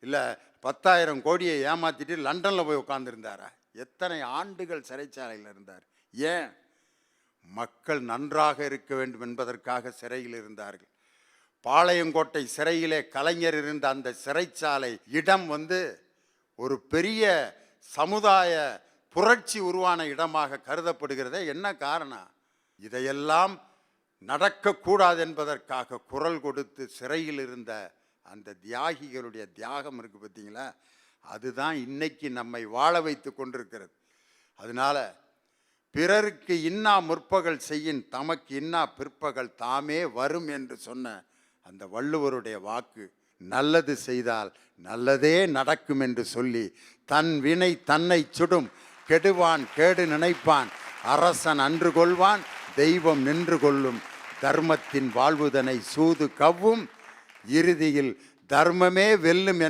இல்லை 10,000 கோடியை ஏமாத்திட்டு லண்டனில் போய் உட்காந்துருந்தாரா? எத்தனை ஆண்டுகள் சிறைச்சாலையில் இருந்தார்? ஏன்? மக்கள் நன்றாக இருக்க வேண்டும் என்பதற்காக சிறையில் இருந்தார்கள். பாளையங்கோட்டை சிறையிலே கலைஞர் இருந்த அந்த சிறைச்சாலை இடம் ஒரு பெரிய சமுதாய புரட்சி உருவான இடமாக கருதப்படுகிறதே. என்ன காரணம்? இதையெல்லாம் நடக்கக்கூடாது என்பதற்காக குரல் கொடுத்து சிறையில் இருந்த அந்த தியாகிகளுடைய தியாகம் இருக்கு பார்த்தீங்களா, அதுதான் இன்னைக்கு நம்மை வாழ வைத்து கொண்டிருக்கிறது. அதனால பிறருக்கு இன்னா முற்பகல் செய்யின் தமக்கு இன்னா பிற்பகல் தாமே வரும் என்று சொன்ன அந்த வள்ளுவருடைய வாக்கு, நல்லது செய்தால் நல்லதே நடக்கும் என்று சொல்லி, தன் வினை தன்னை சுடும், கெடுவான் கேடு நினைப்பான், அரசன் அன்று கொள்வான், தெய்வம் நின்று கொள்ளும், தர்மத்தின் வாழ்வுதனை சூது கவ்வும், இறுதியில் தர்மமே வெல்லும்